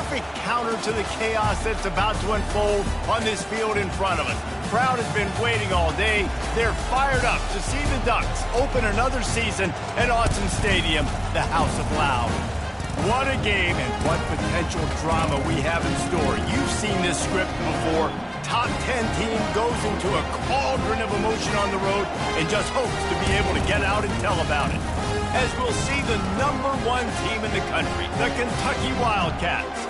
perfect counter to the chaos that's about to unfold on this field in front of us. Crowd has been waiting all day. They're fired up to see the Ducks open another season at Autzen Stadium, the House of Loud. What a game and what potential drama we have in store. You've seen this script before. Top 10 team goes into a cauldron of emotion on the road and just hopes to be able to get out and tell about it. As we'll see the #1 team in the country, the Kentucky Wildcats,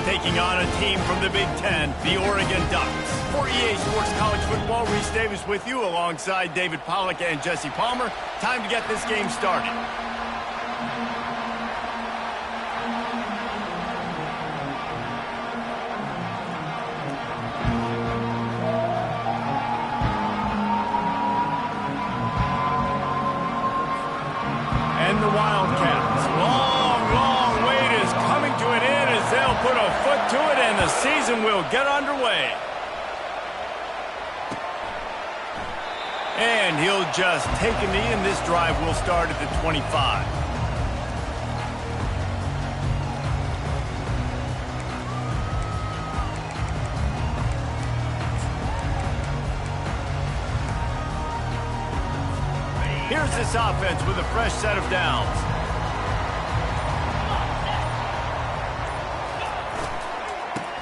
taking on a team from the Big Ten, the Oregon Ducks. For EA Sports College Football, Reese Davis with you alongside David Pollack and Jesse Palmer. Time to get this game started. And the Wildcats, long wait is coming to an end as they'll put a foot to it and the season will get underway. And he'll just take a knee, and this drive will start at the 25. Here's this offense with a fresh set of downs.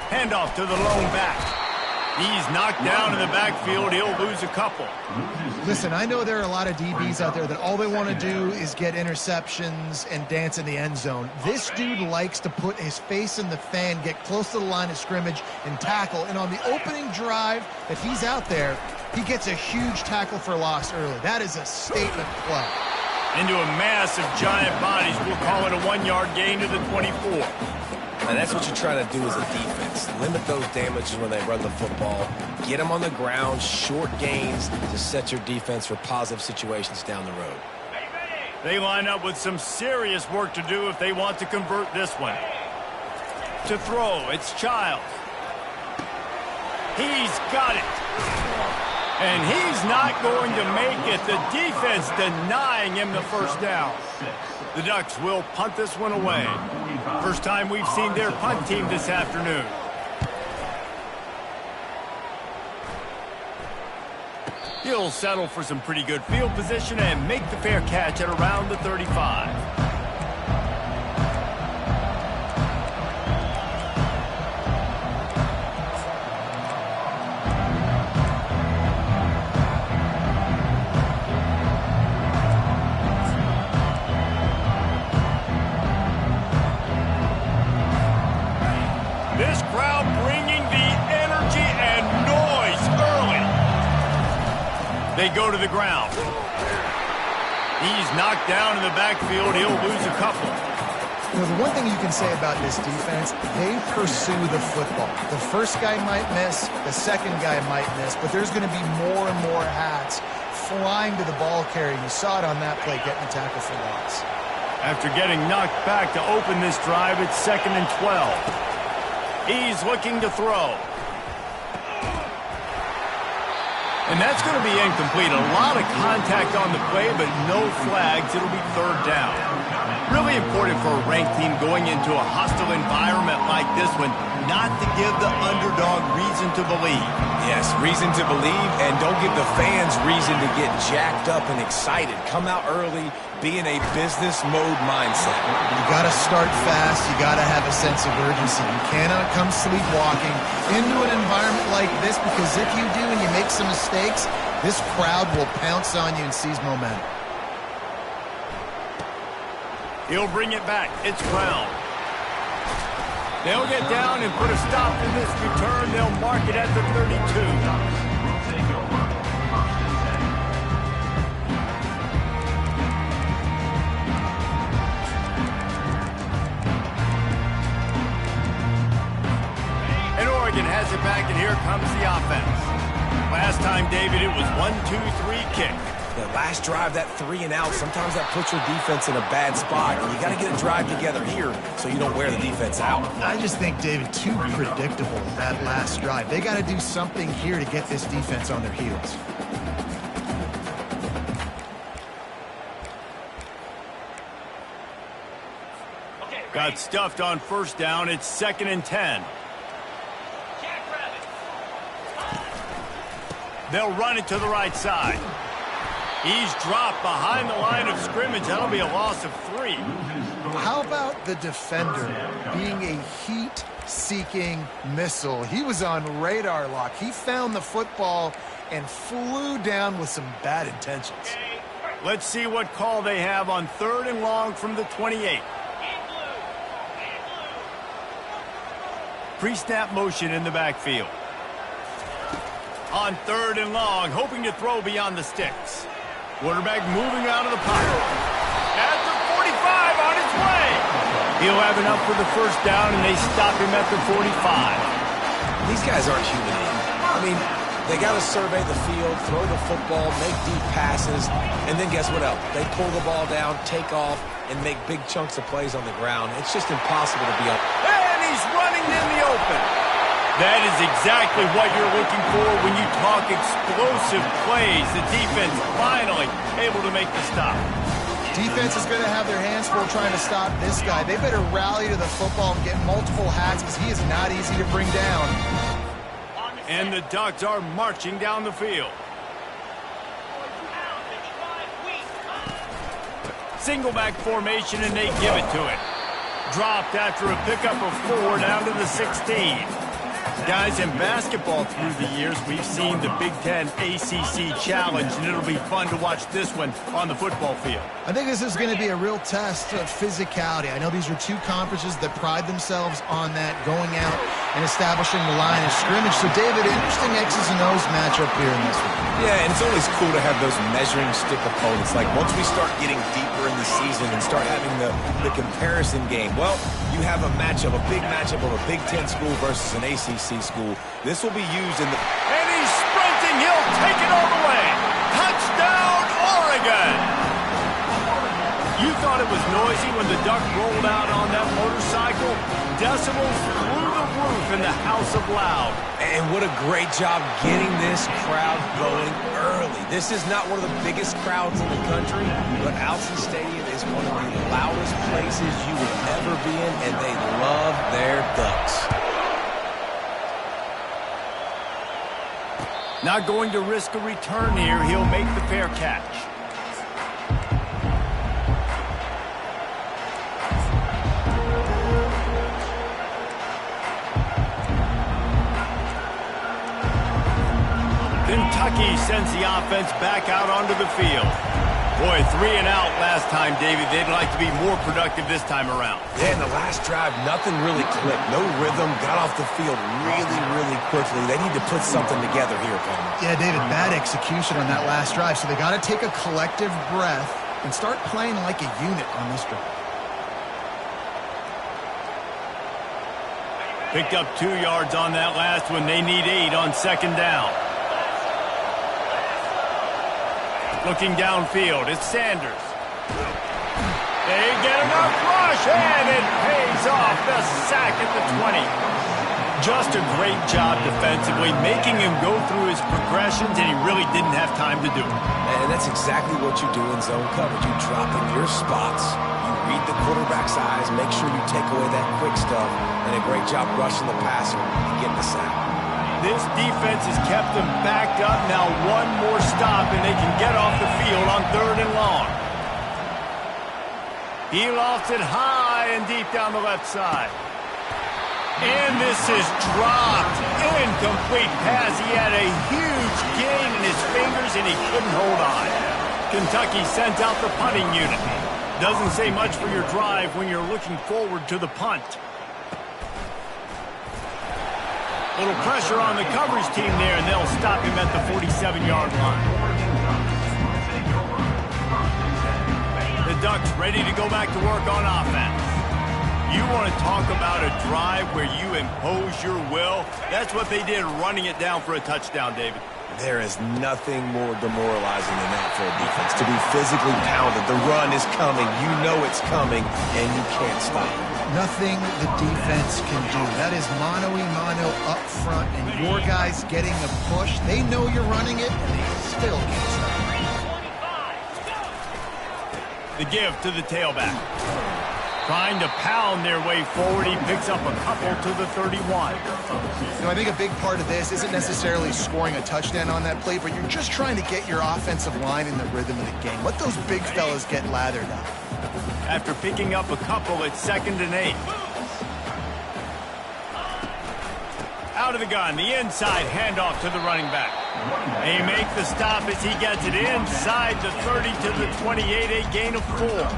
Handoff to the lone back. He's knocked down in the backfield. He'll lose a couple. Listen, I know there are a lot of DBs out there that all they want to do is get interceptions and dance in the end zone. This dude likes to put his face in the fan, get close to the line of scrimmage, and tackle. And on the opening drive that he's out there, he gets a huge tackle for loss early. That is a statement play. Into a mass of giant bodies. We'll call it a 1-yard gain to the 24. And that's what you try to do as a defense. Limit those damages when they run the football. Get them on the ground, short gains to set your defense for positive situations down the road. They line up with some serious work to do if they want to convert this one. To throw, it's Childs. He's got it. And he's not going to make it. The defense denying him the first down. The Ducks will punt this one away. First time we've seen their punt team this afternoon. He'll settle for some pretty good field position and make the fair catch at around the 35. This crowd bringing the energy and noise early. They go to the ground. He's knocked down in the backfield. He'll lose a couple. You know, the one thing you can say about this defense, they pursue the football. The first guy might miss, the second guy might miss, but there's going to be more and more hats flying to the ball carrier. You saw it on that play, getting a tackle for loss. After getting knocked back to open this drive, it's 2nd and 12. He's looking to throw. And that's going to be incomplete. A lot of contact on the play, but no flags. It'll be 3rd down. Really important for a ranked team going into a hostile environment like this one, not to give the underdog reason to believe. Yes, reason to believe, and don't give the fans reason to get jacked up and excited. Come out early, be in a business mode mindset. You got to start fast. You got to have a sense of urgency. You cannot come sleepwalking into an environment like this, because if you do and you make some mistakes, this crowd will pounce on you and seize momentum. He'll bring it back. It's Brown. They'll get down and put a stop to this return. They'll mark it at the 32. And Oregon has it back, and here comes the offense. Last time, David, it was 1-2-3 kick. The last drive, that 3 and out, sometimes that puts your defense in a bad spot. You got to get a drive together here so you don't wear the defense out. I just think, David, too predictable that last drive. They got to do something here to get this defense on their heels. Okay, Got stuffed on first down. It's 2nd and 10. They'll run it to the right side. He's dropped behind the line of scrimmage. That'll be a loss of 3. How about the defender being a heat-seeking missile? He was on radar lock. He found the football and flew down with some bad intentions. Let's see what call they have on 3rd and long from the 28. Pre-snap motion in the backfield. On 3rd and long, hoping to throw beyond the sticks. Quarterback moving out of the pocket. At the 45, on his way. He'll have enough for the first down, and they stop him at the 45. These guys aren't human. I mean, they got to survey the field, throw the football, make deep passes, and then guess what else? They pull the ball down, take off, and make big chunks of plays on the ground. It's just impossible to be up. And he's running in the open. That is exactly what you're looking for when you talk explosive plays. The defense finally able to make the stop. Defense is going to have their hands full trying to stop this guy. They better rally to the football and get multiple hats because he is not easy to bring down. And the Ducks are marching down the field. Single back formation, and they give it to it. Dropped after a pickup of 4 down to the 16. Guys, in basketball through the years, we've seen the Big Ten ACC Challenge, and it'll be fun to watch this one on the football field. I think this is going to be a real test of physicality. I know these are two conferences that pride themselves on that, going out and establishing the line of scrimmage. So, David, interesting X's and O's matchup here in this one. Yeah, and it's always cool to have those measuring stick opponents. Like, once we start getting deeper in the season and start having the comparison game, well, you have a matchup, a big matchup of a Big Ten school versus an ACC school. This will be used in the... And he's sprinting. He'll take it all the way. Touchdown, Oregon! You thought it was noisy when the Duck rolled out on that motorcycle? Decibels through the roof in the House of Loud. And what a great job getting this crowd going early. This is not one of the biggest crowds in the country, but Alton Stadium is one of the loudest places you will ever be in, and they love their Ducks. Not going to risk a return here. He'll make the fair catch. Kentucky sends the offense back out onto the field. Boy, 3 and out last time, David. They'd like to be more productive this time around. Yeah, in the last drive, nothing really clicked. No rhythm, got off the field really quickly. They need to put something together here, Palmer. Yeah, David, bad execution on that last drive. So they got to take a collective breath and start playing like a unit on this drive. Picked up 2 yards on that last one. They need 8 on 2nd down. Looking downfield, it's Sanders. They get enough rush, and it pays off. The sack at the 20. Just a great job defensively, making him go through his progressions, and he really didn't have time to do it. And that's exactly what you do in zone coverage. You drop in your spots, you read the quarterback's eyes, make sure you take away that quick stuff, and a great job rushing the passer and getting the sack. This defense has kept them backed up. Now one more stop, and they can get off the field on 3rd and long. He lofts it high and deep down the left side. And this is dropped. Incomplete pass. He had a huge gain in his fingers, and he couldn't hold on. Kentucky sent out the punting unit. Doesn't say much for your drive when you're looking forward to the punt. Little pressure on the coverage team there, and they'll stop him at the 47-yard line. The Ducks ready to go back to work on offense. You want to talk about a drive where you impose your will? That's what they did, running it down for a touchdown, David. There is nothing more demoralizing than that for a defense. To be physically pounded, the run is coming, you know it's coming, and you can't stop it. Nothing the defense can do. That is mano-a-mano up front, and your guys getting a push. They know you're running it, and they still can't stop it. The give to the tailback. Trying to pound their way forward. He picks up a couple to the 31. I think a big part of this isn't necessarily scoring a touchdown on that play, but you're just trying to get your offensive line in the rhythm of the game. Let those big fellas get lathered up. After picking up a couple, it's 2nd and 8. Out of the gun, the inside handoff to the running back. They make the stop as he gets it inside the 30 to the 28, a gain of 4.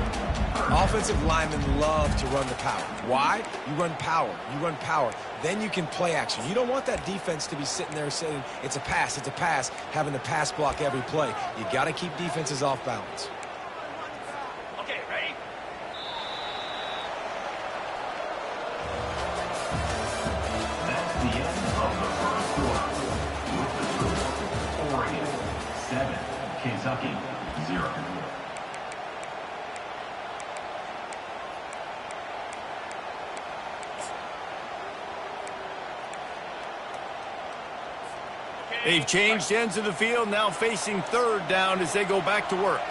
Offensive linemen love to run the power. Why? You run power. You run power. Then you can play action. You don't want that defense to be sitting there saying, it's a pass, having to pass block every play. You got to keep defenses off balance. Okay, ready? That's the end of the first quarter. With the score, Oregon 7, Kentucky 0. They've changed ends of the field, now facing 3rd down as they go back to work.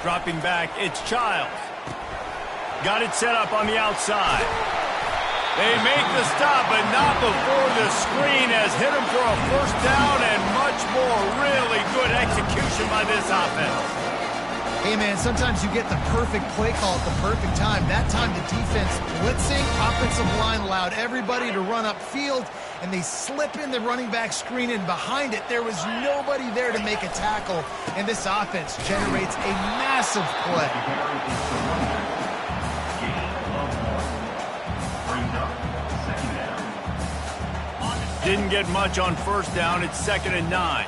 Dropping back, it's Childs. Got it set up on the outside. They make the stop, but not before the screen has hit him for a 1st down and much more. Really good execution by this offense. Hey, man, sometimes you get the perfect play call at the perfect time. That time the defense blitzing, offensive line allowed everybody to run upfield, and they slip in the running back screen, and behind it, there was nobody there to make a tackle, and this offense generates a massive play. Didn't get much on 1st down. It's 2nd and 9.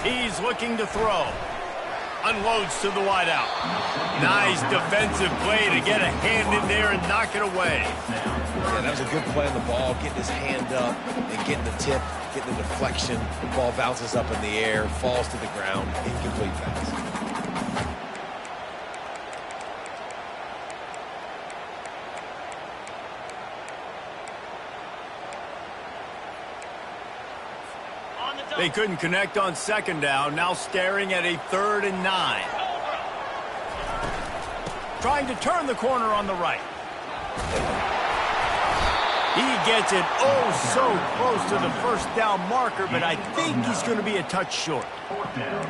He's looking to throw. Unloads to the wideout. Nice defensive play to get a hand in there and knock it away. Yeah, that was a good play on the ball, getting his hand up and getting the tip, getting the deflection. The ball bounces up in the air, falls to the ground, incomplete pass. They couldn't connect on 2nd down, now staring at a 3rd and 9. Trying to turn the corner on the right. He gets it so close to the 1st down marker, but I think he's going to be a touch short.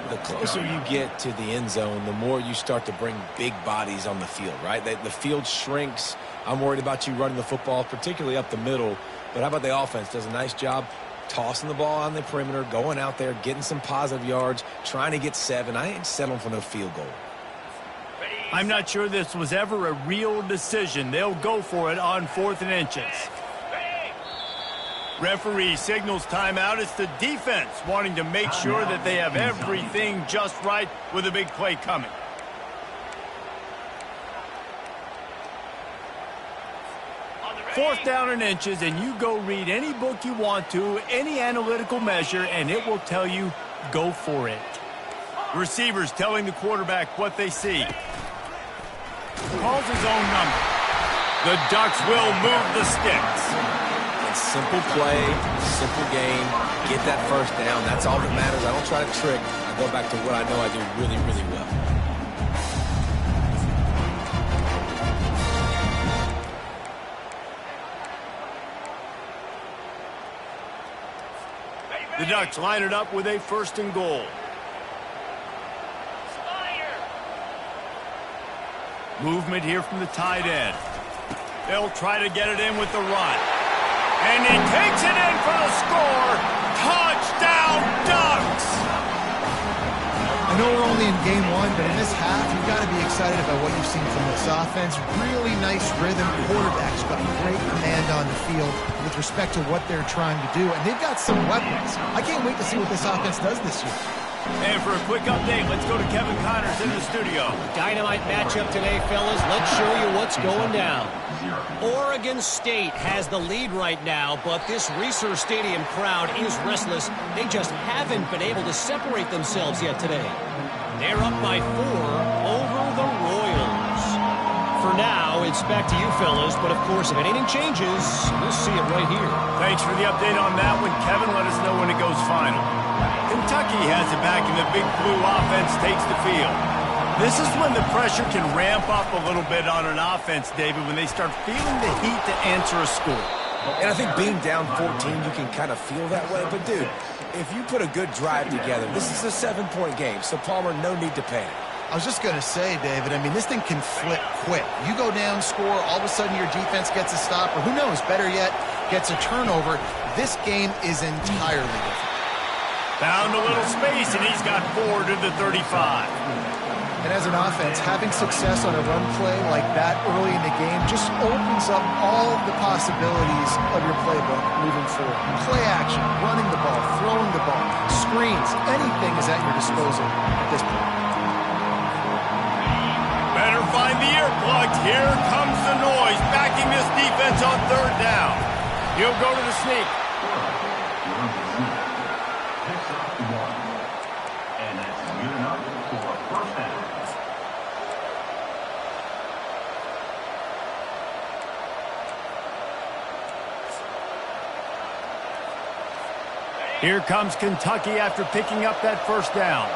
The closer you get to the end zone, the more you start to bring big bodies on the field, right? The field shrinks. I'm worried about you running the football, particularly up the middle. But how about the offense? Does a nice job tossing the ball on the perimeter, going out there, getting some positive yards, trying to get 7. I ain't settling for no field goal. I'm not sure this was ever a real decision. They'll go for it on 4th and inches. Referee signals timeout. It's the defense wanting to make sure that they have everything just right with a big play coming. Fourth down and inches, and you go read any book you want to, any analytical measure, and it will tell you, go for it. Receivers telling the quarterback what they see. Calls his own number. The Ducks will move the sticks. It's simple play, simple game. Get that 1st down. That's all that matters. I don't try to trick. I go back to what I know I do really, really well. The Ducks line it up with a 1st and goal. Movement here from the tight end. They'll try to get it in with the run. And he takes it in for the score. Touchdown, Ducks! I know we're only in game 1, but in this half, you've got to be excited about what you've seen from this offense. Really nice rhythm. Quarterback's got great command on the field with respect to what they're trying to do. And they've got some weapons. I can't wait to see what this offense does this year. And for a quick update, let's go to Kevin Connors in the studio. Dynamite matchup today, fellas. Let's show you what's going down. Oregon State has the lead right now, but this Reser Stadium crowd is restless. They just haven't been able to separate themselves yet today. They're up by 4 over the Royals. For now, it's back to you, fellas, but of course, if anything changes, we'll see it right here. Thanks for the update on that one, Kevin. Let us know when it goes final. Kentucky has it back, and the Big Blue offense takes the field. This is when the pressure can ramp up a little bit on an offense, David, when they start feeling the heat to answer a score. And I think being down 14, you can kind of feel that way. But, dude, if you put a good drive together, this is a 7-point game, so, Palmer, no need to panic. I was just going to say, David, I mean, this thing can flip quick. You go down, score, all of a sudden your defense gets a stop, or who knows, better yet, gets a turnover. This game is entirely different. Found a little space, and he's got 4 to the 35. And as an offense, having success on a run play like that early in the game just opens up all of the possibilities of your playbook moving forward. Play action, running the ball, throwing the ball, screens, anything is at your disposal at this point. Better find the earplugs. Here comes the noise, backing this defense on 3rd down. He'll go to the sneak. Picks up 1. And that's good enough for a first down. Here comes Kentucky after picking up that first down.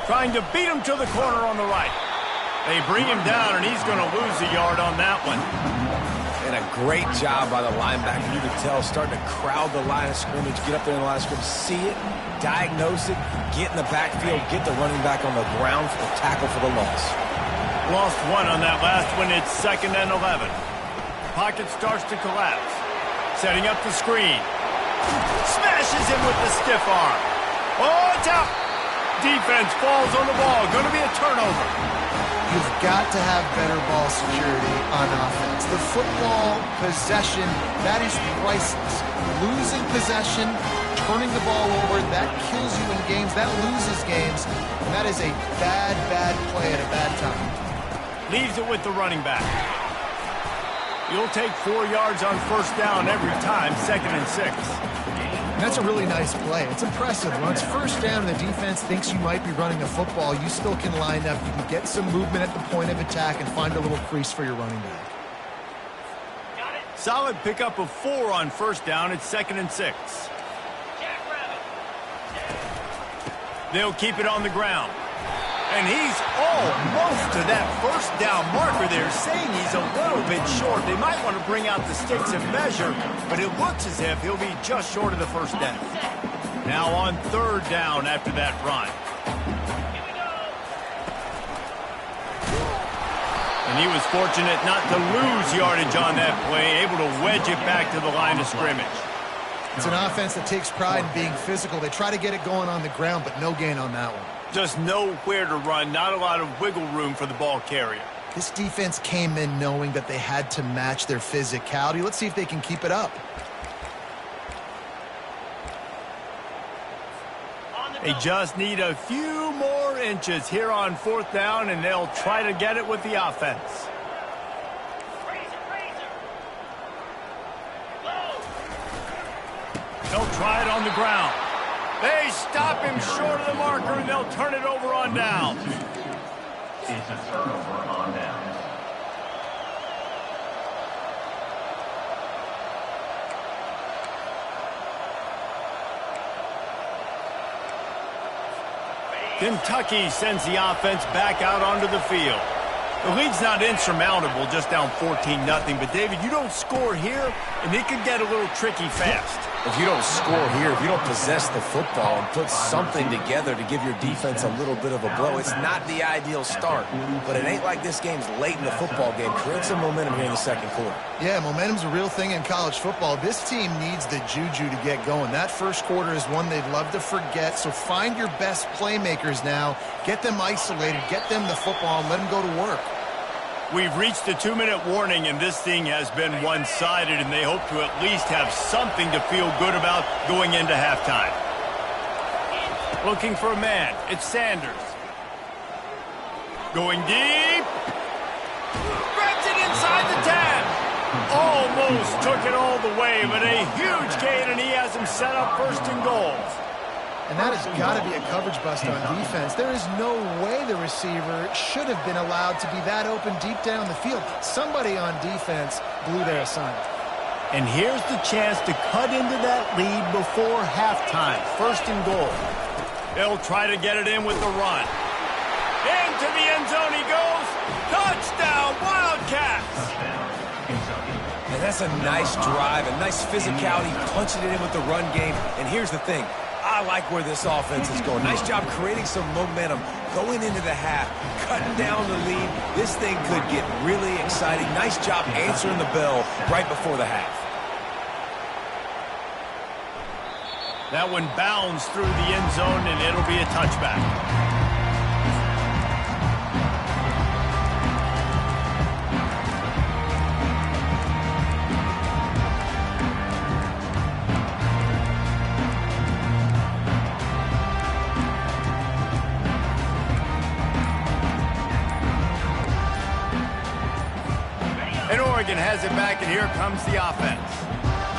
Trying to beat him to the corner on the right. They bring him down, and he's going to lose a yard on that one. And a great job by the linebacker. You could tell, starting to crowd the line of scrimmage, get up there in the line of scrimmage, see it, diagnose it, get in the backfield, get the running back on the ground for the tackle for the loss. Lost 1 on that last one. It's 2nd and 11. Pocket starts to collapse. Setting up the screen. Smashes him with the stiff arm. Oh, it's out. Defense falls on the ball. Going to be a turnover. You've got to have better ball security on offense. The football possession, that is priceless. Losing possession, turning the ball over, that kills you in games. That loses games. And that is a bad, bad play at a bad time. Leaves it with the running back. You'll take 4 yards on 1st down every time, 2nd and 6. And that's a really nice play. It's impressive. When it's 1st down and the defense thinks you might be running a football, you still can line up. You can get some movement at the point of attack and find a little crease for your running back. Solid pickup of 4 on 1st down. It's 2nd and 6. They'll keep it on the ground. And he's almost to that 1st down marker there, saying he's a little bit short. They might want to bring out the sticks and measure, but it looks as if he'll be just short of the 1st down. Now on 3rd down after that run. And he was fortunate not to lose yardage on that play, able to wedge it back to the line of scrimmage. It's an offense that takes pride in being physical. They try to get it going on the ground, but no gain on that one. Just nowhere to run, not a lot of wiggle room for the ball carrier. This defense came in knowing that they had to match their physicality. Let's see if they can keep it up. They just need a few more inches here on 4th down, and they'll try to get it with the offense. They'll try it on the ground. They stop him short of the marker, and they'll turn it over on down. It's a turnover on downs. Kentucky sends the offense back out onto the field. The lead's not insurmountable, just down 14-0. But, David, you don't score here, and it could get a little tricky fast. If you don't score here, if you don't possess the football and put something together to give your defense a little bit of a blow, it's not the ideal start. But it ain't like this game's late in the football game. Create some momentum here in the 2nd quarter. Yeah, momentum's a real thing in college football. This team needs the juju to get going. That 1st quarter is one they'd love to forget. So find your best playmakers now. Get them isolated. Get them the football and let them go to work. We've reached the 2-minute warning, and this thing has been one-sided, and they hope to at least have something to feel good about going into halftime. Looking for a man. It's Sanders. Going deep. Grabs it inside the 10. Almost took it all the way, but a huge gain, and he has him set up 1st and goal. And that has got to be a coverage bust on defense. There is no way the receiver should have been allowed to be that open deep down the field. Somebody on defense blew their assignment. And here's the chance to cut into that lead before halftime. First and goal. They'll try to get it in with the run. Into the end zone he goes. Touchdown, Wildcats! And that's a nice drive, a nice physicality, punching it in with the run game. And here's the thing. I like where this offense is going. Nice job creating some momentum, going into the half, cutting down the lead. This thing could get really exciting. Nice job answering the bell right before the half. That one bounds through the end zone, and it'll be a touchback. And Oregon has it back, and here comes the offense.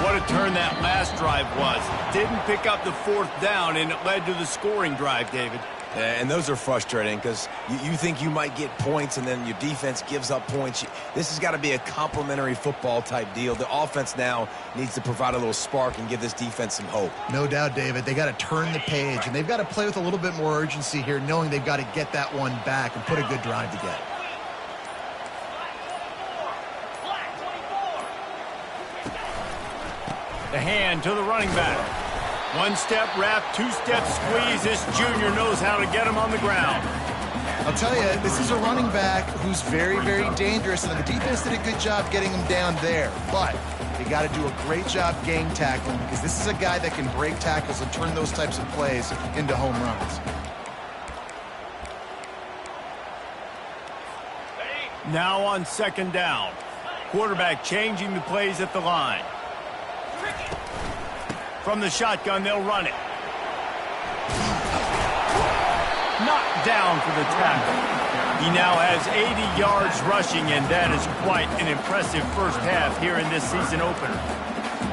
What a turn that last drive was. Didn't pick up the fourth down, and it led to the scoring drive, David. Yeah, and those are frustrating because you think you might get points, and then your defense gives up points. This has got to be a complementary football type deal. The offense now needs to provide a little spark and give this defense some hope. No doubt, David. They got to turn the page, and they've got to play with a little bit more urgency here, knowing they've got to get that one back and put a good drive together. The hand to the running back. One step wrap, two-step squeeze. This junior knows how to get him on the ground. I'll tell you, this is a running back who's very, very dangerous, and the defense did a good job getting him down there. But they got to do a great job game tackling because this is a guy that can break tackles and turn those types of plays into home runs. Now on second down. Quarterback changing the plays at the line. From the shotgun, they'll run it. Knocked down for the tackle. He now has 80 yards rushing, and that is quite an impressive first half here in this season opener.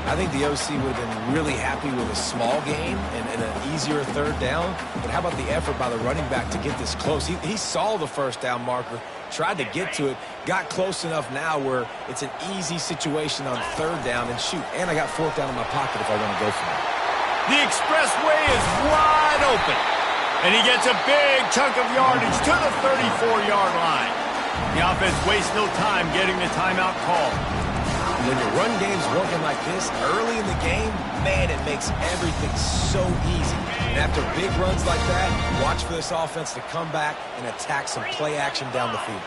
I think the OC would have been really happy with a small game and an easier third down. But how about the effort by the running back to get this close? He saw the first down marker, tried to get to it, got close enough now where it's an easy situation on third down. And shoot, and I got fourth down in my pocket if I want to go for it. The expressway is wide open. And he gets a big chunk of yardage to the 34-yard line. The offense wastes no time getting the timeout call. When your run game's working like this early in the game, man, it makes everything so easy. And after big runs like that, watch for this offense to come back and attack some play action down the field.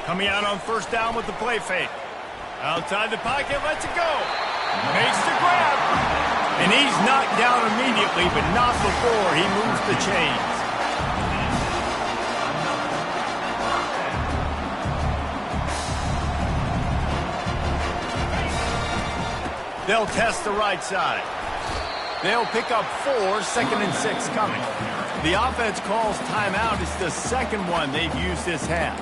Coming out on first down with the play fake. Outside the pocket, lets it go. Makes the grab. And he's knocked down immediately, but not before he moves the chains. They'll test the right side. They'll pick up 4, second and 6 coming. The offense calls timeout. It's the second one they've used this half.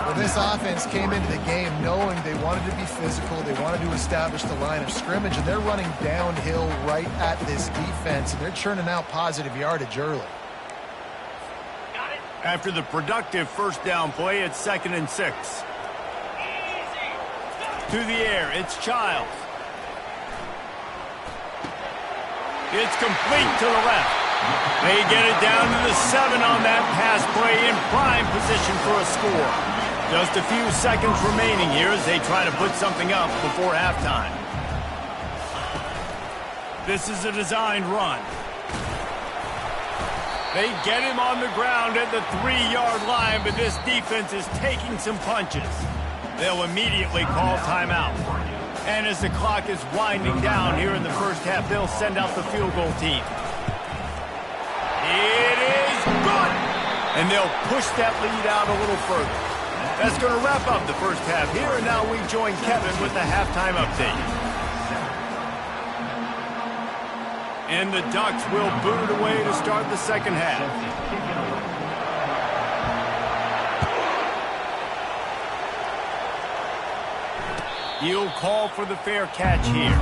Well, this offense came into the game knowing they wanted to be physical. They wanted to establish the line of scrimmage, and they're running downhill right at this defense, and they're churning out positive yardage early. After the productive first down play, it's second and 6. To the air, it's Childs. It's complete to the left. They get it down to the 7 on that pass play in prime position for a score. Just a few seconds remaining here as they try to put something up before halftime. This is a designed run. They get him on the ground at the 3-yard line, but this defense is taking some punches. They'll immediately call timeout. And as the clock is winding down here in the first half, they'll send out the field goal team. It is good! And they'll push that lead out a little further. That's going to wrap up the first half here, and now we join Kevin with the halftime update. And the Ducks will boot it away to start the second half. He'll call for the fair catch here.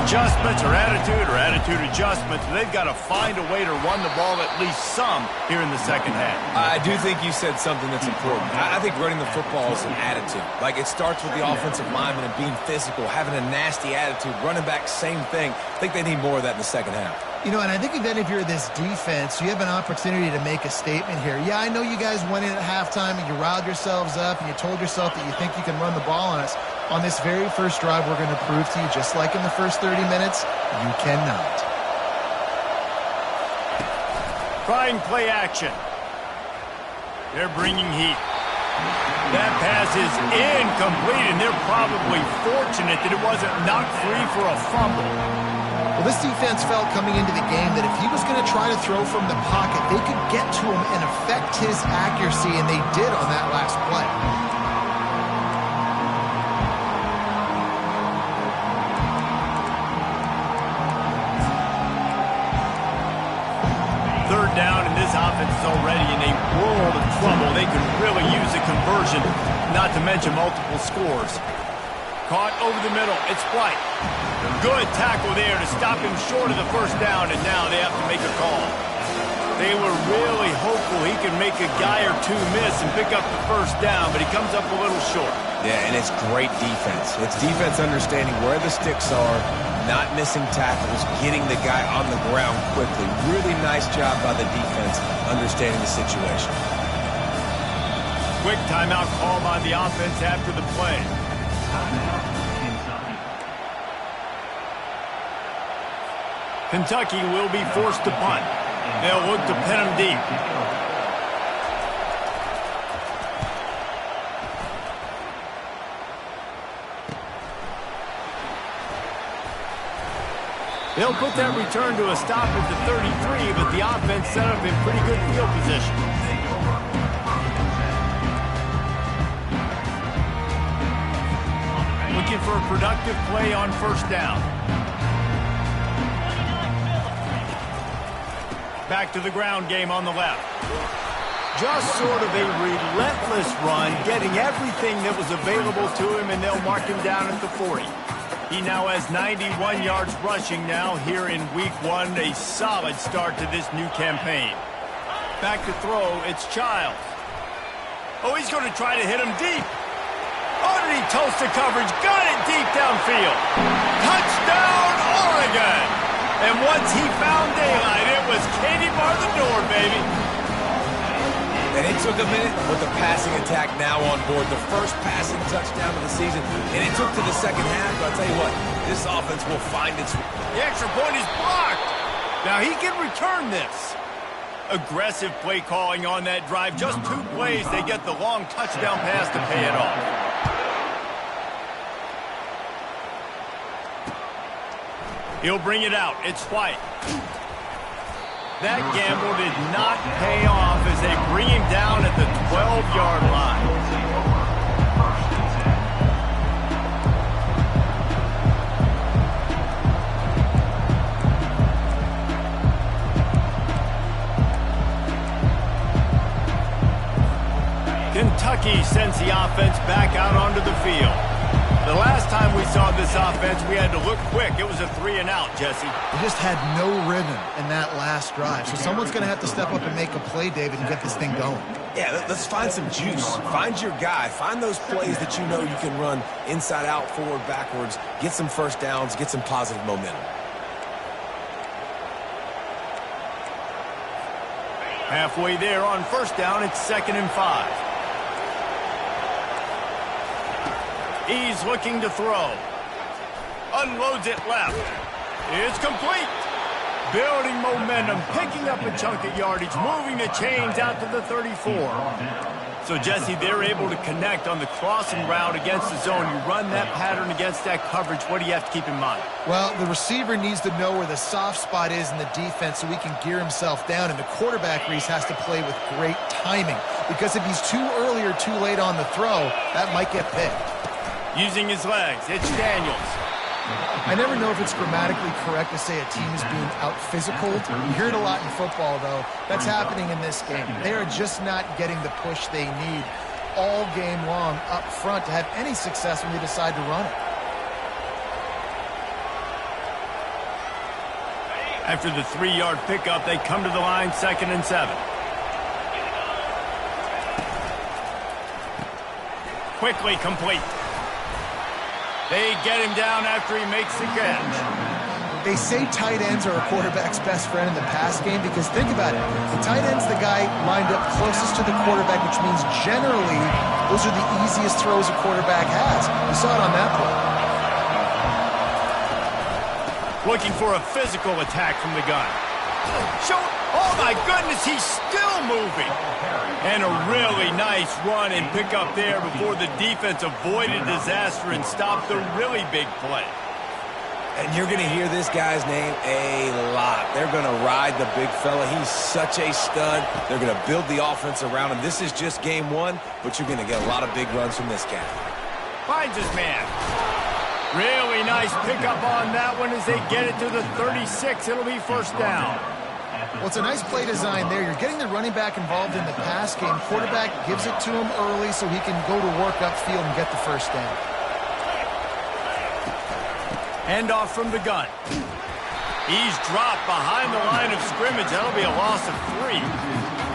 adjustments or attitude adjustments. They've got to find a way to run the ball at least some here in the second half. I do think you said something that's important. I think running the football is an attitude. Like, it starts with the offensive lineman and being physical, having a nasty attitude. Running back, same thing. I think they need more of that in the second half. You know, and I think then if you're this defense, you have an opportunity to make a statement here. Yeah, I know you guys went in at halftime and you riled yourselves up and you told yourself that you think you can run the ball on us. On this very first drive, we're going to prove to you, just like in the first 30 minutes, you cannot. Trying play action. They're bringing heat. That pass is incomplete, and they're probably fortunate that it wasn't knocked free for a fumble. Well, this defense felt coming into the game that if he was going to try to throw from the pocket, they could get to him and affect his accuracy, and they did on that last play. Third down, and this offense is already in a world of trouble. They could really use a conversion, not to mention multiple scores. Caught over the middle. It's White. Good tackle there to stop him short of the first down, and now they have to make a call. They were really hopeful he could make a guy or two miss and pick up the first down, but he comes up a little short. Yeah, and it's great defense. It's defense understanding where the sticks are, not missing tackles, getting the guy on the ground quickly. Really nice job by the defense understanding the situation. Quick timeout call by the offense after the play. Kentucky will be forced to punt. They'll look to pin him deep. They'll put that return to a stop at the 33, but the offense set up in pretty good field position. Looking for a productive play on first down. Back to the ground game on the left. Just sort of a relentless run, getting everything that was available to him, and they'll mark him down at the 40. He now has 91 yards rushing now here in week 1. A solid start to this new campaign. Back to throw, it's Childs. Oh, he's going to try to hit him deep. Oh, did he toast the coverage? Got it deep downfield. Touchdown, Oregon! And once he found daylight, it was Katie bar the door, baby. And it took a minute, but the passing attack now on board. The first passing touchdown of the season, and it took to the second half, but I'll tell you what, this offense will find its... The extra point is blocked. Now he can return this. Aggressive play calling on that drive. Just 2 plays, they get the long touchdown pass to pay it off. He'll bring it out. It's White. That gamble did not pay off as they bring him down at the 12-yard line. Kentucky sends the offense back out onto the field. The last time we saw this offense, we had to look quick. It was a 3-and-out, Jesse. They just had no rhythm in that last drive. So someone's going to have to step up and make a play, David, and get this thing going. Yeah, let's find some juice. Find your guy. Find those plays that you know you can run inside out, forward, backwards. Get some first downs. Get some positive momentum. Halfway there on first down, it's 2nd and 5. He's looking to throw. Unloads it left. It's complete. Building momentum, picking up a chunk of yardage, moving the chains out to the 34. So, Jesse, they're able to connect on the crossing route against the zone. You run that pattern against that coverage. What do you have to keep in mind? Well, the receiver needs to know where the soft spot is in the defense so he can gear himself down. And the quarterback, Reese, has to play with great timing. Because if he's too early or too late on the throw, that might get picked. Using his legs, it's Daniels. I never know if it's grammatically correct to say a team is being out-physical. You hear it a lot in football, though. That's happening in this game. They are just not getting the push they need all game long up front to have any success when they decide to run it. After the 3-yard pickup, they come to the line, 2nd and 7. Quickly complete. They get him down after he makes the catch. They say tight ends are a quarterback's best friend in the pass game because think about it. The tight end's the guy lined up closest to the quarterback, which means generally those are the easiest throws a quarterback has. You saw it on that play. Looking for a physical attack from the gun. Oh my goodness, he's still moving. And a really nice run and pick up there before the defense avoided disaster and stopped the really big play. And you're going to hear this guy's name a lot. They're going to ride the big fella. He's such a stud. They're going to build the offense around him. This is just game one, but you're going to get a lot of big runs from this guy. Finds his man. Really nice pickup on that one as they get it to the 36. It'll be first down. Well, it's a nice play design there. You're getting the running back involved in the pass game. Quarterback gives it to him early so he can go to work upfield and get the first down. Handoff from the gun. He's dropped behind the line of scrimmage. That'll be a loss of 3.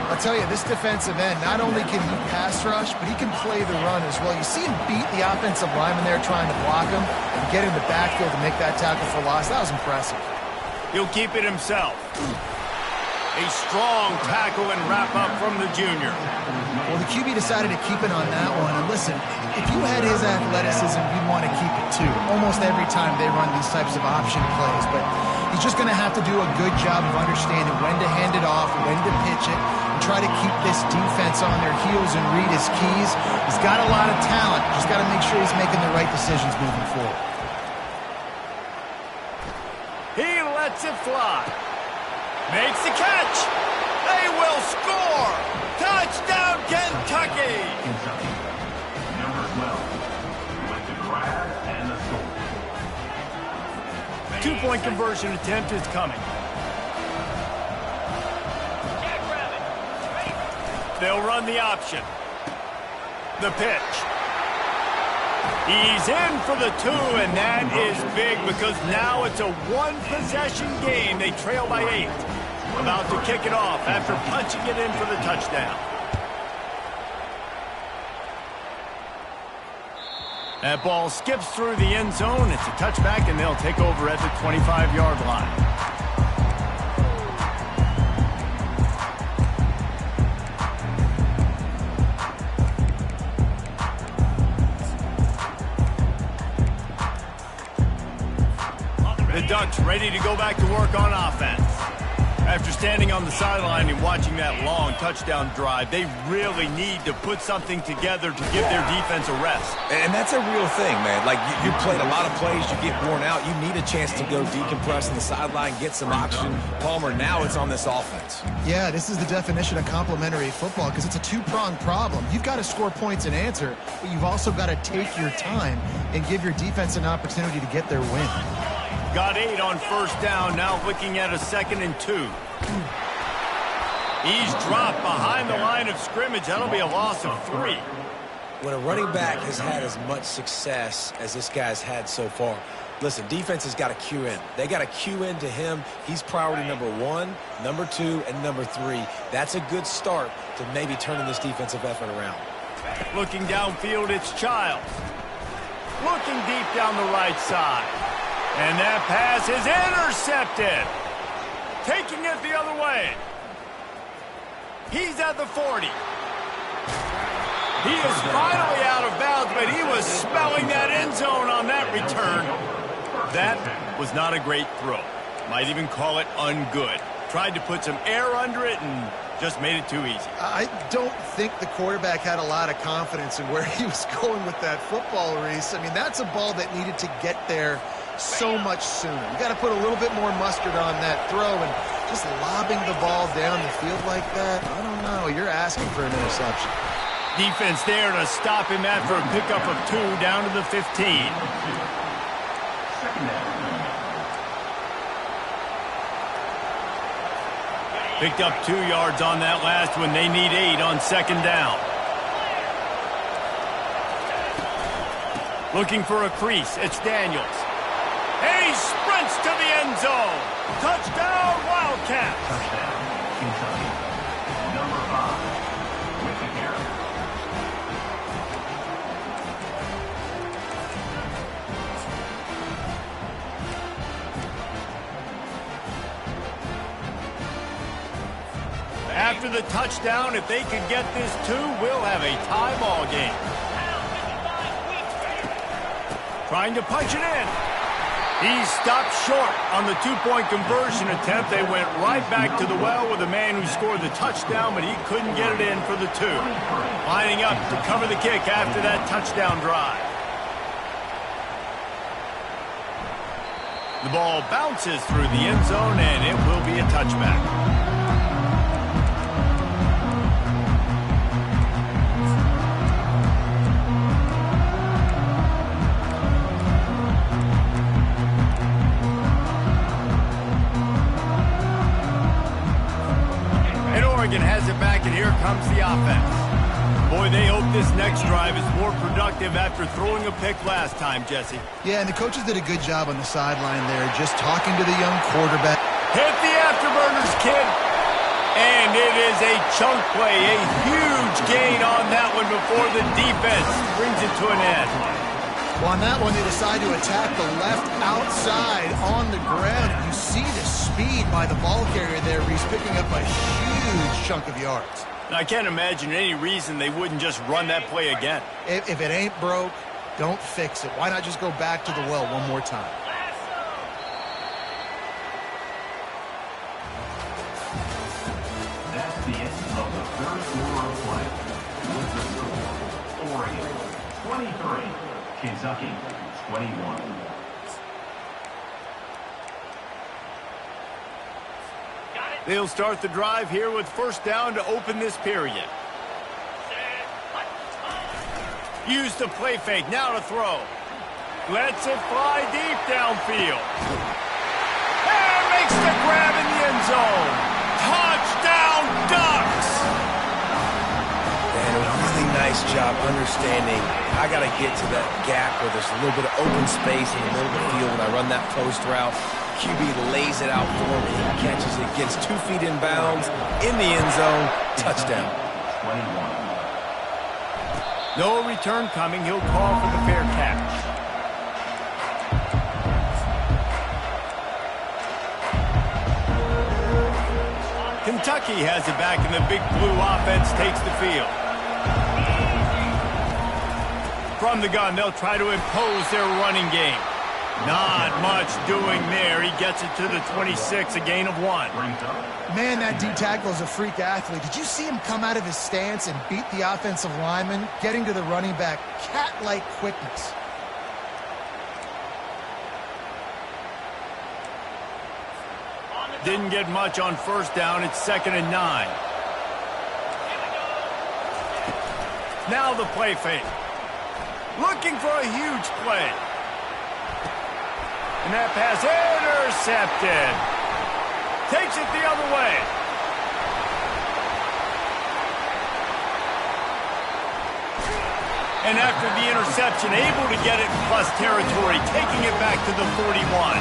I'll tell you, this defensive end, not only can he pass rush, but he can play the run as well. You see him beat the offensive lineman there trying to block him and get in the backfield to make that tackle for loss. That was impressive. He'll keep it himself. A strong tackle and wrap up from the junior. Well, the QB decided to keep it on that one. And listen, if you had his athleticism, you'd want to keep it too. Almost every time they run these types of option plays. But he's just going to have to do a good job of understanding when to hand it off, when to pitch it, and try to keep this defense on their heels and read his keys. He's got a lot of talent. Just got to make sure he's making the right decisions moving forward. He lets it fly. Makes the catch. They will score. Touchdown, Kentucky. Kentucky. Number 12 with the grab and the score. 2-point conversion attempt is coming. They'll run the option. The pitch. He's in for the 2, and that is big because now it's a one-possession game. They trail by 8. About to kick it off after punching it in for the touchdown. That ball skips through the end zone. It's a touchback, and they'll take over at the 25-yard line. The Ducks ready to go back to work on offense. After standing on the sideline and watching that long touchdown drive, they really need to put something together to give their defense a rest. And that's a real thing, man. Like, you played a lot of plays, you get worn out. You need a chance to go decompress on the sideline, get some oxygen. Palmer, now it's on this offense. Yeah, this is the definition of complementary football because it's a two-pronged problem. You've got to score points and answer, but you've also got to take your time and give your defense an opportunity to get their win. Got 8 on first down, now looking at a 2nd and 2. He's dropped behind the line of scrimmage. That'll be a loss of 3. When a running back has had as much success as this guy's had so far, listen, defense has got to cue in. They got to cue in to him. He's priority number 1, number 2, and number 3. That's a good start to maybe turning this defensive effort around. Looking downfield, it's Childs. Looking deep down the right side. And that pass is intercepted. Taking it the other way. He's at the 40. He is finally out of bounds, but he was smelling that end zone on that return. That was not a great throw. Might even call it ungood. Tried to put some air under it and just made it too easy. I don't think the quarterback had a lot of confidence in where he was going with that football, Reese. I mean, that's a ball that needed to get there so much sooner. You got to put a little bit more mustard on that throw, and just lobbing the ball down the field like that, I don't know. You're asking for an interception. Defense there to stop him after a pickup of 2 down to the 15. Picked up 2 yards on that last one. They need 8 on 2nd down. Looking for a crease. It's Daniels. And he sprints to the end zone. Touchdown, Wildcats. Kentucky. Number 5 with the carry. After the touchdown, if they could get this too, we'll have a tie ball game. Trying to punch it in. He stopped short on the two-point conversion attempt. They went right back to the well with the man who scored the touchdown, but he couldn't get it in for the two. Lining up to cover the kick after that touchdown drive. The ball bounces through the end zone, and it will be a touchback. Has it back, and here comes the offense. Boy, they hope this next drive is more productive after throwing a pick last time, Jesse. Yeah, and the coaches did a good job on the sideline there, just talking to the young quarterback. Hit the afterburners, kid. And it is a chunk play, a huge gain on that one before the defense brings it to an end. Well, on that one, they decide to attack the left outside on the ground. You see the speed by the ball carrier there. He's picking up a huge chunk of yards. I can't imagine any reason they wouldn't just run that play again. If it ain't broke, don't fix it. Why not just go back to the well one more time? That's the end of the third quarter of play. With the score, Oregon 23, Kentucky 21. They'll start the drive here with first down to open this period. Use the play fake, now to throw. Lets it fly deep downfield. And makes the grab in the end zone. Touchdown, Ducks! And a really nice job understanding I got to get to that gap where there's a little bit of open space in the middle of the field when I run that post route. QB lays it out for me. He catches it, gets 2 feet in bounds, in the end zone, touchdown. 21. No return coming. He'll call for the fair catch. Kentucky has it back, and the big blue offense takes the field. From the gun, they'll try to impose their running game. Not much doing there. He gets it to the 26, a gain of 1. Man, that D tackle is a freak athlete. Did you see him come out of his stance and beat the offensive lineman, getting to the running back? Cat-like quickness. Didn't get much on first down. It's 2nd and 9. Now the play fake. Looking for a huge play. And that pass intercepted. Takes it the other way. And after the interception, able to get it in plus territory, taking it back to the 41.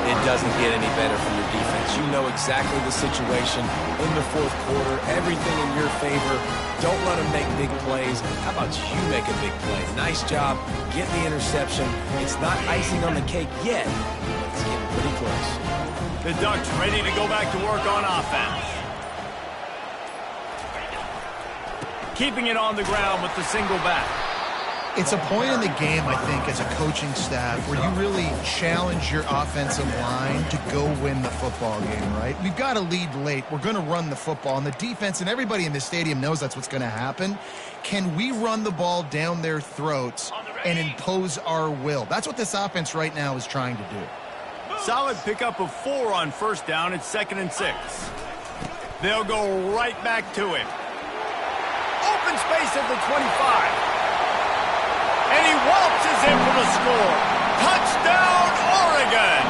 It doesn't get any better from your defense. You know exactly the situation in the fourth quarter. Everything in your favor. Don't let them make big plays. How about you make a big play? Nice job. Get the interception. It's not icing on the cake yet. It's getting pretty close. The Ducks ready to go back to work on offense. Keeping it on the ground with the single back. It's a point in the game, I think, as a coaching staff where you really challenge your offensive line to go win the football game, right? We've got to lead late. We're going to run the football. And the defense and everybody in the stadium knows that's what's going to happen. Can we run the ball down their throats and impose our will? That's what this offense right now is trying to do. Solid pickup of 4 on first down. It's 2nd and 6. They'll go right back to him. Open space at the 25. And he waltzes in for the score. Touchdown, Oregon!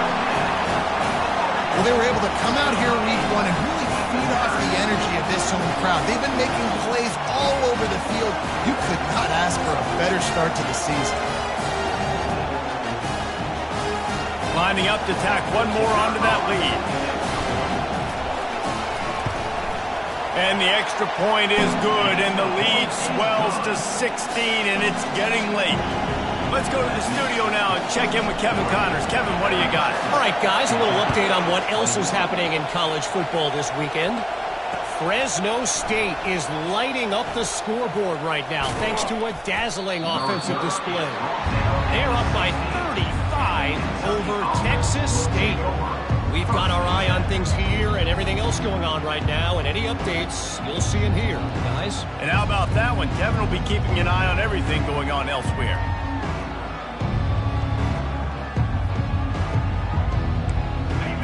Well, they were able to come out here week 1 and really feed off the energy of this home crowd. They've been making plays all over the field. You could not ask for a better start to the season. Lining up to tack one more onto that lead. And the extra point is good, and the lead swells to 16, and it's getting late. Let's go to the studio now and check in with Kevin Connors. Kevin, what do you got? All right, guys, a little update on what else is happening in college football this weekend. Fresno State is lighting up the scoreboard right now thanks to a dazzling offensive display. They're up by 35 over Texas State. We've got our eye on things here and everything else going on right now, and any updates you'll see in here, guys. And how about that one? Kevin will be keeping an eye on everything going on elsewhere.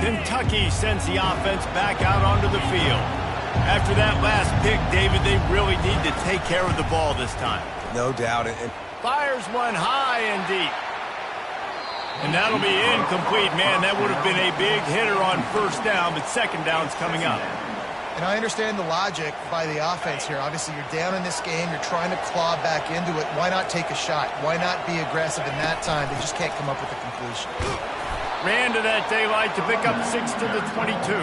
Kentucky sends the offense back out onto the field. After that last pick, David, they really need to take care of the ball this time. No doubt. Fires one high and deep. And that'll be incomplete. Man, that would have been a big hitter on first down, but second down's coming up. And I understand the logic by the offense here. Obviously, you're down in this game. You're trying to claw back into it. Why not take a shot? Why not be aggressive in that time? They just can't come up with a completion. Ran to that daylight to pick up 6 to the 22.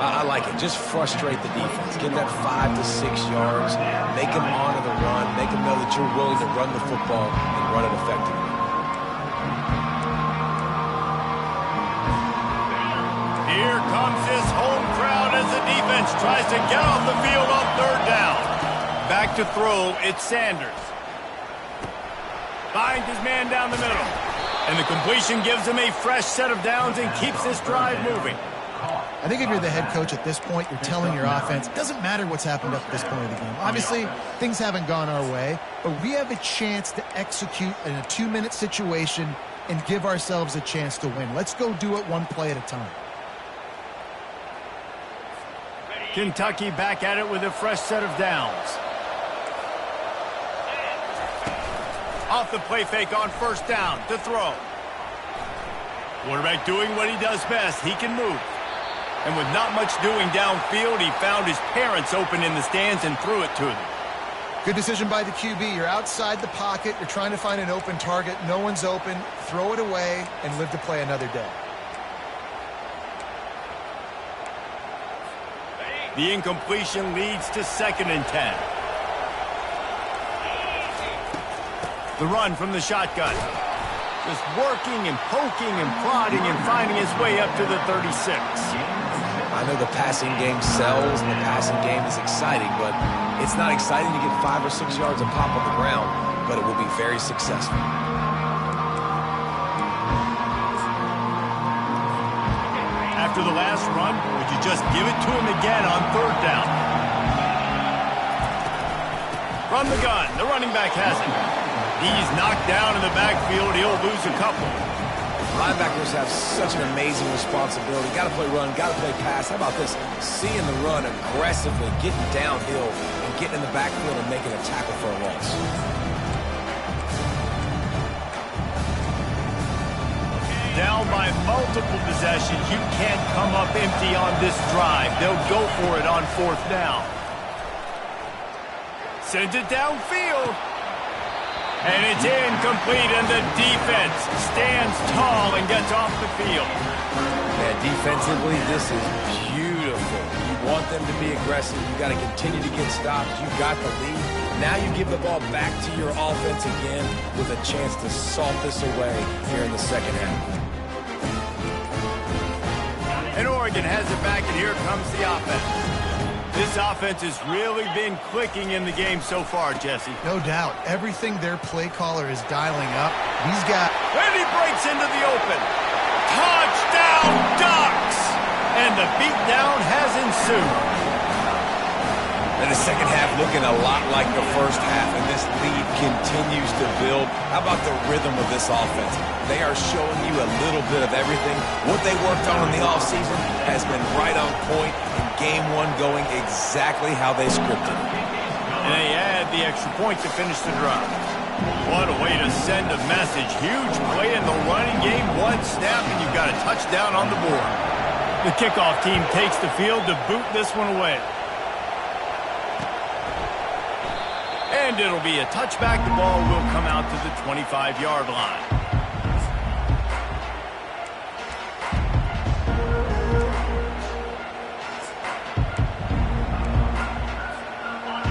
I like it. Just frustrate the defense. Get that 5 to 6 yards. Make them honor the run. Make them know that you're willing to run the football and run it effectively. Here comes this home crowd as the defense tries to get off the field on third down. Back to throw, it's Sanders. Finds his man down the middle. And the completion gives him a fresh set of downs and keeps this drive moving. I think if you're the head coach at this point, you're telling your offense, it doesn't matter what's happened up to this point of the game. Obviously, things haven't gone our way, but we have a chance to execute in a 2-minute situation and give ourselves a chance to win. Let's go do it one play at a time. Kentucky back at it with a fresh set of downs. Off the play fake on first down to throw. Quarterback doing what he does best. He can move. And with not much doing downfield, he found his parents open in the stands and threw it to them. Good decision by the QB. You're outside the pocket. You're trying to find an open target. No one's open. Throw it away and live to play another day. The incompletion leads to 2nd and 10. The run from the shotgun. Just working and poking and prodding and finding his way up to the 36. I know the passing game sells and the passing game is exciting, but it's not exciting to get 5 or 6 yards of pop on the ground, but it will be very successful. After the last run, would you just give it to him again on third down? From the gun, the running back has it. He's knocked down in the backfield. He'll lose a couple. Linebackers have such an amazing responsibility. Got to play run, got to play pass. How about this? Seeing the run aggressively, getting downhill, and getting in the backfield and making a tackle for a loss. Down by multiple possessions. You can't come up empty on this drive. They'll go for it on fourth down. Sends it downfield. And it's incomplete, and the defense stands tall and gets off the field. Man, defensively, this is beautiful. You want them to be aggressive. You got to continue to get stops. You got the lead. Now you give the ball back to your offense again with a chance to salt this away here in the second half. And Oregon has it back, and here comes the offense. This offense has really been clicking in the game so far, Jesse. No doubt. Everything their play caller is dialing up. He's got... And he breaks into the open. Touchdown, Ducks! And the beatdown has ensued. And the second half looking a lot like the first half, and this lead continues to build. How about the rhythm of this offense? They are showing you a little bit of everything. What they worked on in the offseason has been right on point, and game one going exactly how they scripted it. And they add the extra point to finish the drive. What a way to send a message. Huge play in the running game. One snap, and you've got a touchdown on the board. The kickoff team takes the field to boot this one away. And it'll be a touchback. The ball will come out to the 25-yard line.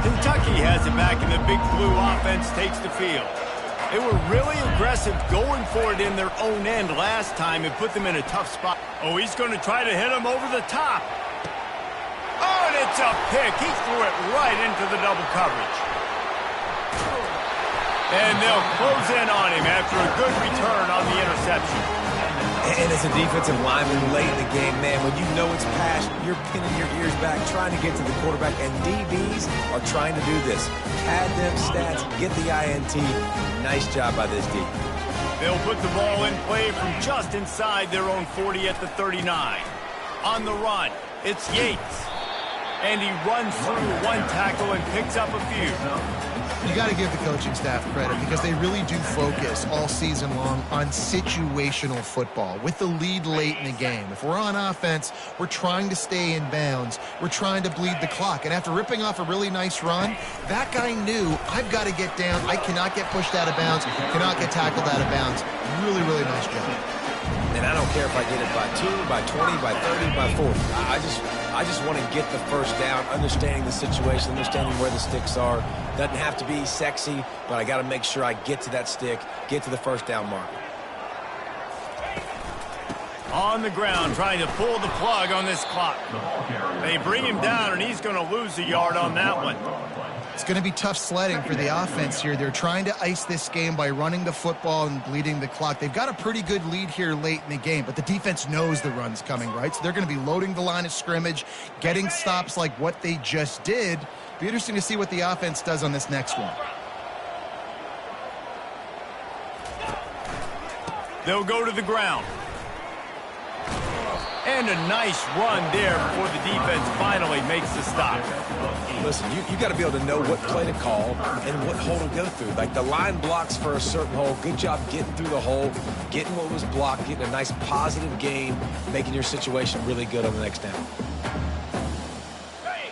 Kentucky has it back, and the Big Blue offense takes the field. They were really aggressive going for it in their own end last time and put them in a tough spot. Oh, he's going to try to hit him over the top. Oh, and it's a pick. He threw it right into the double coverage. And they'll close in on him after a good return on the interception. And as a defensive lineman late in the game, man, when you know it's pass, you're pinning your ears back, trying to get to the quarterback, and DBs are trying to do this. Pad them stats, get the INT. Nice job by this D. They'll put the ball in play from just inside their own 40 at the 39. On the run, it's Yates. And he runs through one tackle and picks up a few. You got to give the coaching staff credit because they really do focus all season long on situational football with the lead late in the game. If we're on offense, we're trying to stay in bounds. We're trying to bleed the clock. And after ripping off a really nice run, that guy knew, I've got to get down. I cannot get pushed out of bounds, cannot get tackled out of bounds. Really, really nice job. And I don't care if I get it by 2, by 20, by 30, by 40. I just want to get the first down, understanding the situation, understanding where the sticks are. Doesn't have to be sexy, but I got to make sure I get to that stick, get to the first down mark. On the ground, trying to pull the plug on this clock. They bring him down, and he's going to lose a yard on that one. It's going to be tough sledding for the offense here. They're trying to ice this game by running the football and bleeding the clock. They've got a pretty good lead here late in the game, but the defense knows the run's coming, right? So they're going to be loading the line of scrimmage, getting stops like what they just did. Be interesting to see what the offense does on this next one. They'll go to the ground. And a nice run there before the defense finally makes the stop. Listen, you got to be able to know what play to call and what hole to go through. Like the line blocks for a certain hole. Good job getting through the hole, getting what was blocked, getting a nice positive gain, making your situation really good on the next down.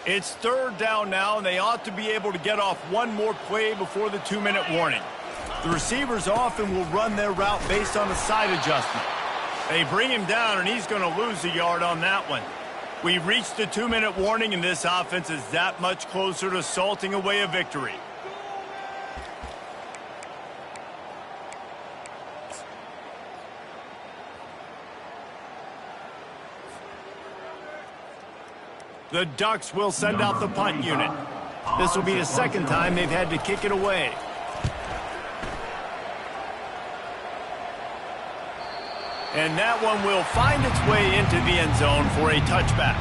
It's third down now, and they ought to be able to get off one more play before the 2-minute warning. The receivers often will run their route based on a side adjustment. They bring him down, and he's going to lose a yard on that one. We've reached the 2-minute warning, and this offense is that much closer to salting away a victory. The Ducks will send out the punt unit. This will be the second time they've had to kick it away. And that one will find its way into the end zone for a touchback.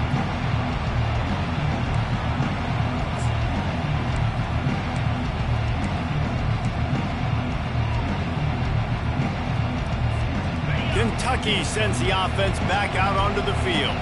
Kentucky sends the offense back out onto the field.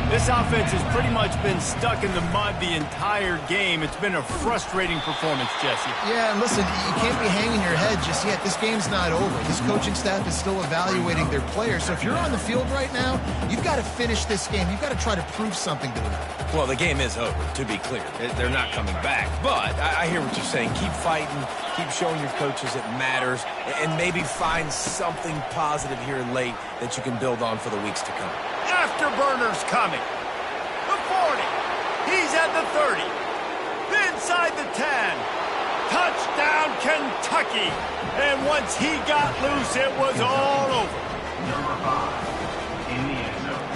This offense has pretty much been stuck in the mud the entire game. It's been a frustrating performance, Jesse. Yeah, and listen, you can't be hanging your head just yet. This game's not over. This coaching staff is still evaluating their players. So if you're on the field right now, you've got to finish this game. You've got to try to prove something to them. Well, the game is over, to be clear. They're not coming back. But I hear what you're saying. Keep fighting. Keep showing your coaches it matters. And maybe find something positive here late that you can build on for the weeks to come. Afterburner's coming. The 40. He's at the 30. Inside the 10. Touchdown, Kentucky. And once he got loose, it was all over. Number 5 in the end zone.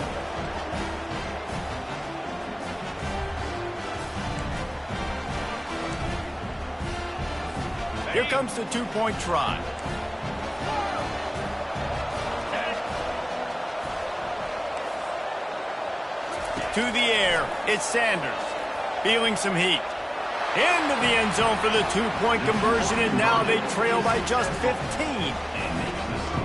Here comes the two-point try. To the air, it's Sanders. Feeling some heat. Into the end zone for the two-point conversion, and now they trail by just 15.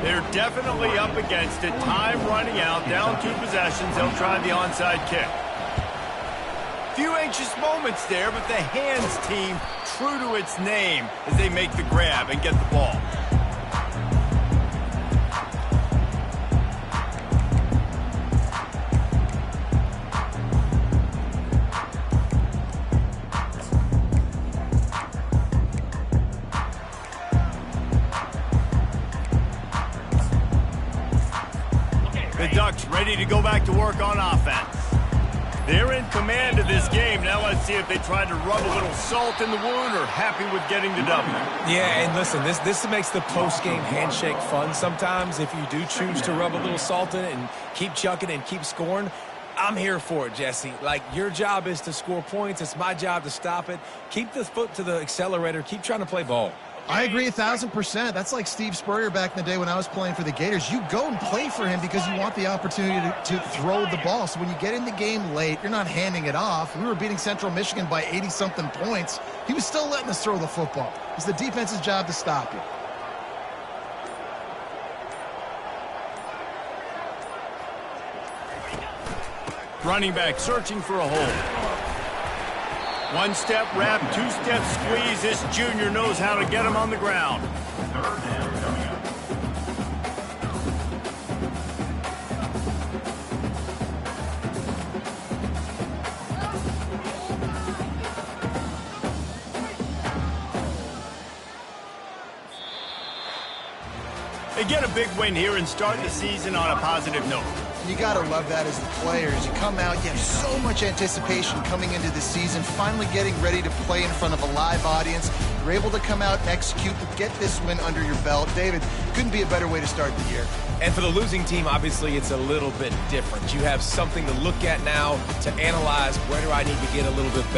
They're definitely up against it. Time running out, down 2 possessions. They'll try the onside kick. Few anxious moments there, but the hands team true to its name as they make the grab and get the ball. The Ducks ready to go back to work on offense. They're in command of this game. Now let's see if they try to rub a little salt in the wound or happy with getting the W. Yeah, and listen, this makes the post-game handshake fun sometimes. If you do choose to rub a little salt in it and keep chucking and keep scoring, I'm here for it, Jesse. Like, your job is to score points. It's my job to stop it. Keep the foot to the accelerator. Keep trying to play ball. I agree 1,000%. That's like Steve Spurrier back in the day when I was playing for the Gators. You go and play for him because you want the opportunity to throw the ball. So when you get in the game late, you're not handing it off. We were beating Central Michigan by 80-something points. He was still letting us throw the football. It's the defense's job to stop you. Running back searching for a hole. One-step wrap, two-step squeeze. This junior knows how to get him on the ground. They get a big win here and start the season on a positive note. You got to love that as the players. You come out, you have so much anticipation coming into the season, finally getting ready to play in front of a live audience. You're able to come out and execute, get this win under your belt. David, couldn't be a better way to start the year. And for the losing team, obviously, it's a little bit different. You have something to look at now to analyze, where do I need to get a little bit better.